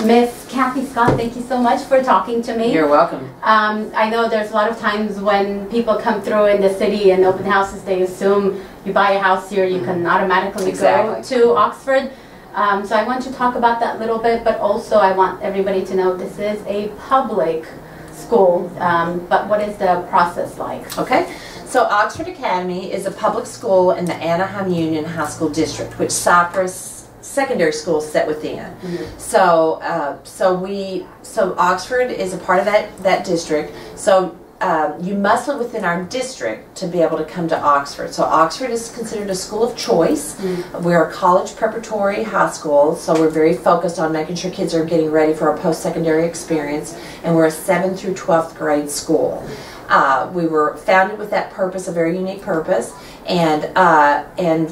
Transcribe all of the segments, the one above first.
Miss Kathy Scott, thank you so much for talking to me. You're welcome. I know there's a lot of times when people come through in the city and open houses, they assume you buy a house here, you can automatically go to Oxford. So I want to talk about that a little bit, but also I want everybody to know this is a public school, but what is the process like? Okay, so Oxford Academy is a public school in the Anaheim Union High School District, which Cypress Secondary School is set within. So Oxford is a part of that district. So you must live within our district to be able to come to Oxford. So Oxford is considered a school of choice. We're a college preparatory high school, so we're very focused on making sure kids are getting ready for a post-secondary experience, and we're a 7th through 12th grade school. We were founded with that purpose, a very unique purpose, and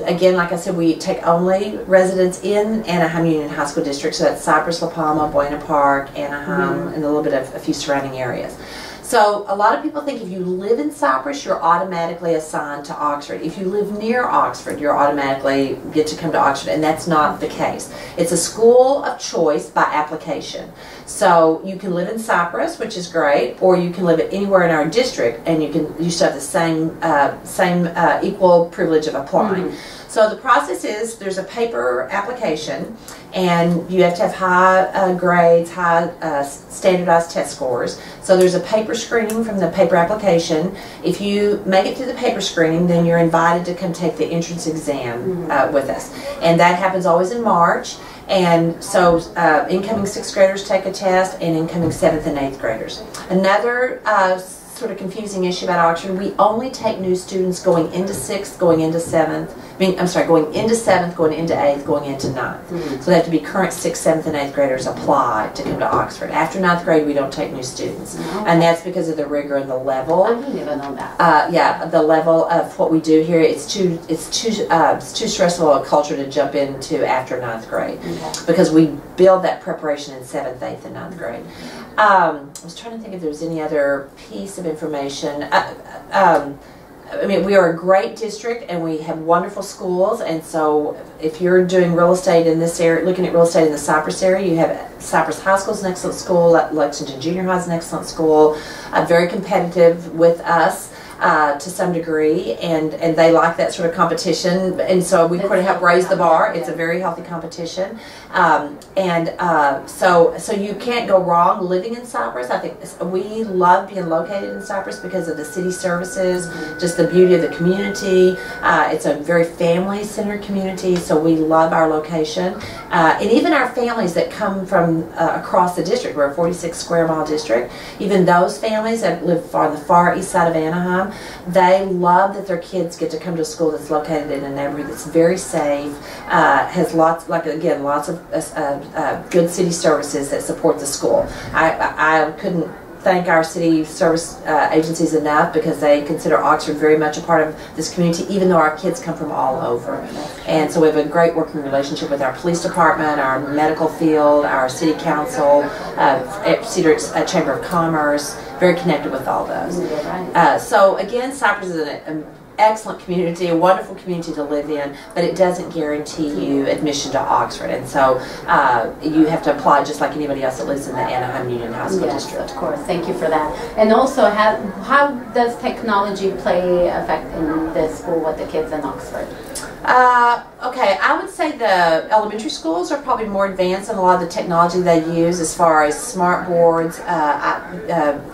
again, like I said, we take only residents in Anaheim Union High School District, so that's Cypress, La Palma, Buena Park, Anaheim, and a little bit of a few surrounding areas. So a lot of people think if you live in Cypress, you're automatically assigned to Oxford. If you live near Oxford, you're automatically get to come to Oxford, and that's not the case. It's a school of choice by application. So you can live in Cypress, which is great, or you can live anywhere in our district, and you still have the same equal privilege of applying. So the process is there's a paper application, and you have to have high grades, high standardized test scores. So there's a paper screening from the paper application. If you make it through the paper screening, then you're invited to come take the entrance exam with us. And that happens always in March. And so incoming 6th graders take a test, and incoming 7th and 8th graders. Another sort of confusing issue about Oxford, we only take new students going into 6th, going into 7th, going into 7th, going into 8th, going into 9th. So they have to be current 6th, 7th, and 8th graders apply to come to Oxford. After 9th grade, we don't take new students. And that's because of the rigor and the level. I didn't even know that. Yeah, the level of what we do here, it's too stressful a culture to jump into after 9th grade. Because we build that preparation in 7th, 8th, and 9th grade. I was trying to think if there was any other piece of information. I mean, we are a great district, and we have wonderful schools, and so if you're doing real estate in this area, looking at real estate in the Cypress area, you have Cypress High School is an excellent school, Lexington Junior High is an excellent school, very competitive with us. To some degree, and they like that sort of competition, and so we kind of help raise the bar. It's a very healthy competition, so you can't go wrong living in Cypress. I think we love being located in Cypress because of the city services, just the beauty of the community. It's a very family-centered community, so we love our location, and even our families that come from across the district. We're a 46 square mile district. Even those families that live on the far east side of Anaheim, they love that their kids get to come to a school that's located in a neighborhood that's very safe, has lots of good city services that support the school. I couldn't thank our city service agencies enough, because they consider Oxford very much a part of this community, even though our kids come from all over. And so we have a great working relationship with our police department, our medical field, our city council, Cedar Chamber of Commerce, very connected with all those. So again, Cypress is an excellent community, a wonderful community to live in, but it doesn't guarantee you admission to Oxford, and so you have to apply just like anybody else that lives in the Anaheim Union High School District. Of course. Thank you for that. And also, how does technology play effect in the school with the kids in Oxford? Okay, I would say the elementary schools are probably more advanced in a lot of the technology they use, as far as smart boards,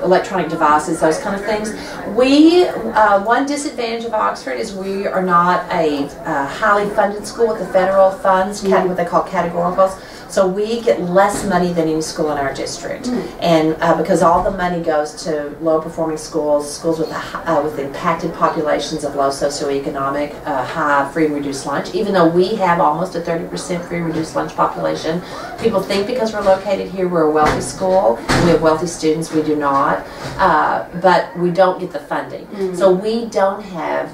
electronic devices, those kind of things. One disadvantage of Oxford is we are not a highly funded school with the federal funds, what they call categoricals. So we get less money than any school in our district, and because all the money goes to low-performing schools, schools with impacted populations of low socioeconomic, high free and reduced lunch. Even though we have almost a 30% free and reduced lunch population, people think because we're located here we're a wealthy school. We have wealthy students. We do not, but we don't get the funding. So we don't have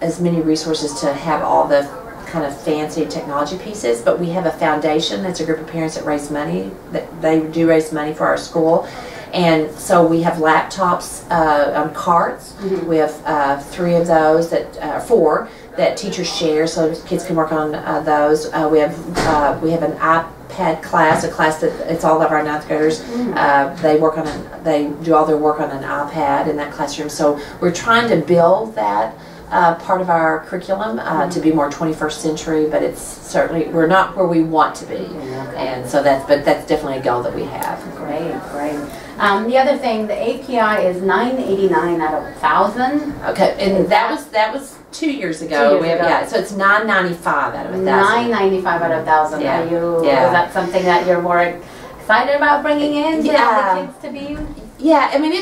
as many resources to have all the kind of fancy technology pieces, but we have a foundation that's a group of parents that raise money, that they do raise money for our school, And so we have laptops on carts. We have 3 of those, that 4 that teachers share, so kids can work on those. We have an iPad class, a class that it's all of our 9th graders. They do all their work on an iPad in that classroom. So we're trying to build that part of our curriculum to be more 21st century, but it's certainly, we're not where we want to be. And so that's definitely a goal that we have. Great, great. The other thing, the API is 989 out of 1,000. Okay, and that was 2 years ago. 2 years ago. Yeah, so it's 995 out of 1,000. 995 out of 1,000. Yeah. Is that something that you're more excited about bringing in to have the kids to be? Yeah, I mean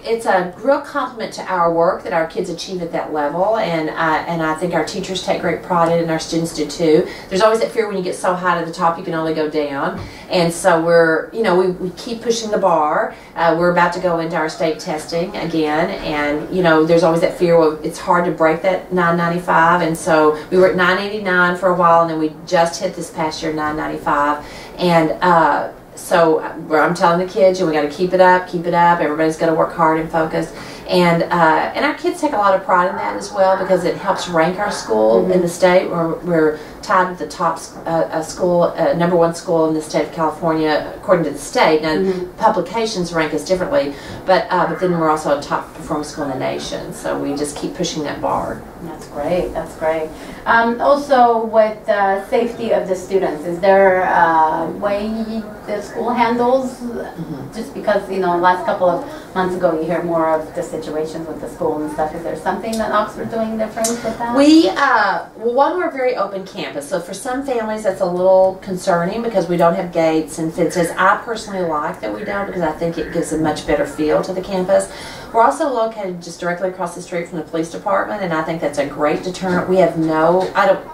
it's a real compliment to our work that our kids achieve at that level, and I think our teachers take great pride in it, and our students do too. There's always that fear when you get so high to the top you can only go down, and so we keep pushing the bar. We're about to go into our state testing again, and there's always that fear of it's hard to break that 995, and so we were at 989 for a while, and then we just hit this past year 995, and so I'm telling the kids, we got to keep it up. Everybody's got to work hard and focus, and our kids take a lot of pride in that as well, because it helps rank our school in the state. We're tied with the top school, #1 school in the state of California, according to the state. Now, publications rank us differently, but then we're also a top performing school in the nation. So we just keep pushing that bar. That's great. That's great. Also, with the safety of the students, is there a way the school handles? Just because the last couple of months ago, you hear more of the situations with the school and stuff. Is there something that Oxford's doing different with that? Well, one, we're a very open campus, so for some families that's a little concerning because we don't have gates and fences. I personally like that we don't, because I think it gives a much better feel to the campus. We're also located just directly across the street from the police department, and I think that's a great deterrent. We have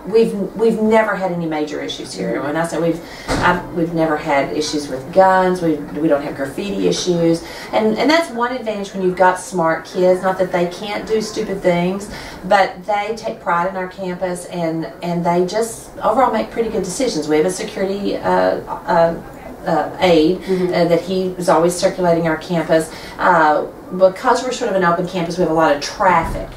we've never had any major issues here. When I say we've never had issues with guns. We don't have graffiti issues, and that's one advantage when you've got smart kids. Not that they can't do stupid things, but they take pride in our campus, and they just overall make pretty good decisions. We have a security aide that he is always circulating our campus. Because we're sort of an open campus, we have a lot of traffic.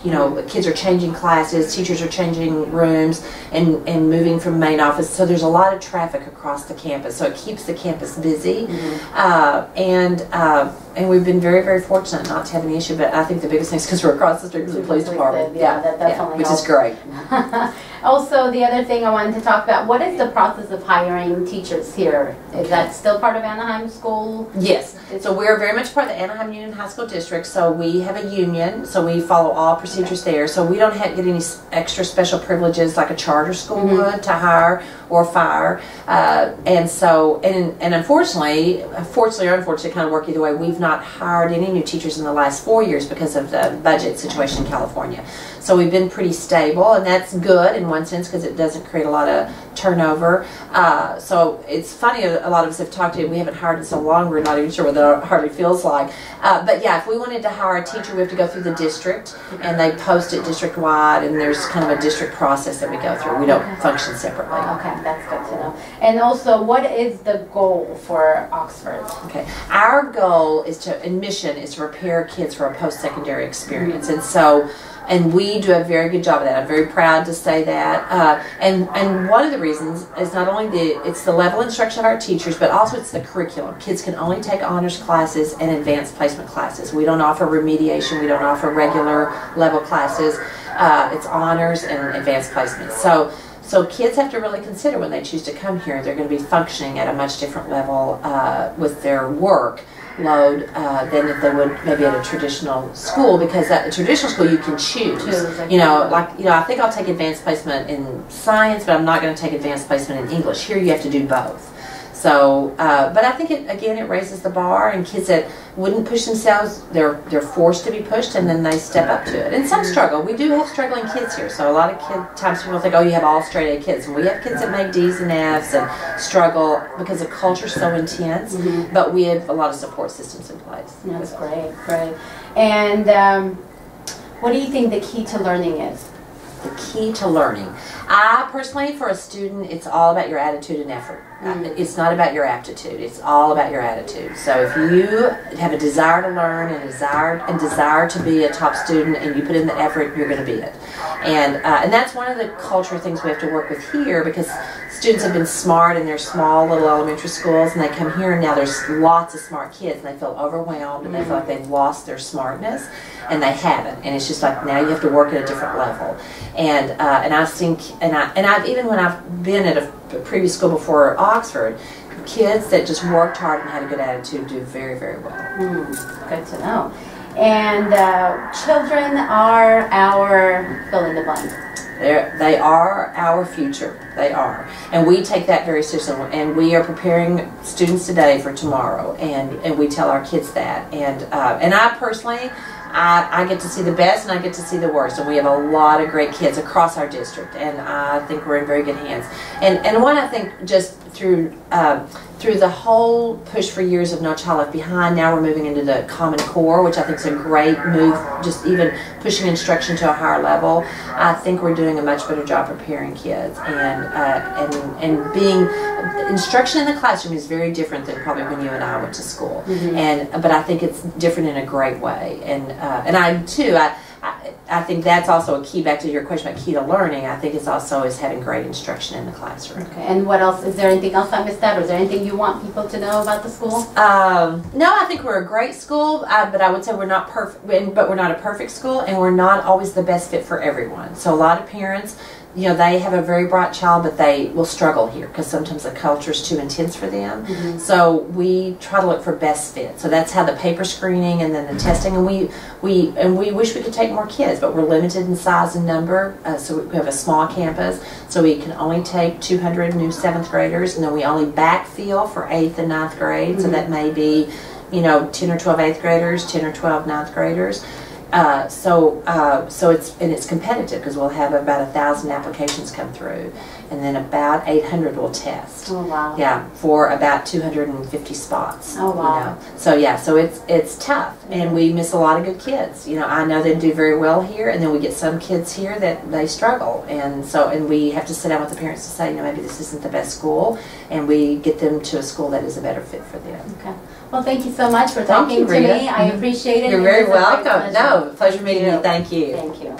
Kids are changing classes, teachers are changing rooms and moving from main office, so there's a lot of traffic across the campus, so it keeps the campus busy. And we've been very, very fortunate not to have any issue, but I think the biggest thing is because we're across the street from the police department. Which is great. Also, the other thing I wanted to talk about, what is the process of hiring teachers here? Is that still part of Anaheim School? Yes. So we're very much part of the Anaheim Union High School District, so we have a union, so we follow all procedures there. So we don't get any extra special privileges like a charter school would to hire or fire. And unfortunately, fortunately or unfortunately, it kind of work either way, we've not hired any new teachers in the last 4 years because of the budget situation in California. So we've been pretty stable, and that's good in one sense because it doesn't create a lot of turnover. So it's funny, a lot of us have talked to, we haven't hired in so long, we're not even sure what that hardly feels like. But yeah, if we wanted to hire a teacher, we have to go through the district, and they post it district-wide, and there's kind of a district process that we go through. We don't function separately. Okay, that's good to know. And also, what is the goal for Oxford? Okay, our goal is mission is to prepare kids for a post-secondary experience, and we do a very good job of that. I'm very proud to say that. And one of the reasons is not only it's the level of instruction of our teachers, but also it's the curriculum. Kids can only take honors classes and advanced placement classes. We don't offer remediation. We don't offer regular level classes. It's honors and advanced placement. So kids have to really consider when they choose to come here, they're going to be functioning at a much different level with their work load than if they would maybe at a traditional school, because at a traditional school you can choose. I think I'll take advanced placement in science, but I'm not going to take advanced placement in English. Here you have to do both. So, but I think it raises the bar, and kids that wouldn't push themselves, they're forced to be pushed, and then they step up to it. And some struggle. We do have struggling kids here, so a lot of times people think, oh, you have all straight A kids, and we have kids that make D's and F's and struggle because the culture's so intense. But we have a lot of support systems in place. That's great, great. And what do you think the key to learning is? The key to learning. I personally, for a student, it's all about your attitude and effort. It's not about your aptitude. It's all about your attitude. So if you have a desire to learn and desire to be a top student, and you put in the effort, you're going to be it. And that's one of the cultural things we have to work with here, because students have been smart in their small little elementary schools, and they come here and now there's lots of smart kids, and they feel overwhelmed and they feel like they've lost their smartness, and they haven't. And it's just like, now you have to work at a different level. And I think, and I've even when I've been at a previous school before Oxford, kids that just worked hard and had a good attitude do very, very well. Good to know. And children are our fill in the blank. They are our future. They are. And we take that very seriously. And we are preparing students today for tomorrow. And we tell our kids that. And I personally, I get to see the best and I get to see the worst. And we have a lot of great kids across our district. And I think we're in very good hands. And one, I think, just through the whole push for years of No Child Left Behind, now we're moving into the Common Core, which I think is a great move, just even pushing instruction to a higher level. I think we're doing a much better job preparing kids, and being instruction in the classroom is very different than probably when you and I went to school. But I think it's different in a great way, and I too. I think that's also a key, back to your question about key to learning. I think it's also is having great instruction in the classroom. Okay, and what else? Is there anything else I missed out, or is there anything you want people to know about the school? No, I think we're a great school, but I would say we're not perfect, but we're not a perfect school, and we're not always the best fit for everyone. So a lot of parents, you know, they have a very bright child, but they will struggle here because sometimes the culture is too intense for them. So we try to look for best fit. So that's how the paper screening and then the testing, and we wish we could take more kids, but we're limited in size and number. So we have a small campus, so we can only take 200 new 7th graders, and then we only backfill for 8th and 9th grade. So that may be, you know, 10 or 12 8th graders, 10 or 12 9th graders. So it's competitive because we'll have about 1,000 applications come through, and then about 800 will test. Oh wow! Yeah, for about 250 spots. Oh wow! You know? So yeah, so it's tough, and we miss a lot of good kids. You know, I know they do very well here, and then we get some kids here that they struggle, and we have to sit down with the parents to say, you know, maybe this isn't the best school, and we get them to a school that is a better fit for them. Okay. Well, thank you so much for talking to me. I appreciate it. You're very welcome. No, pleasure meeting you. Thank you. Thank you.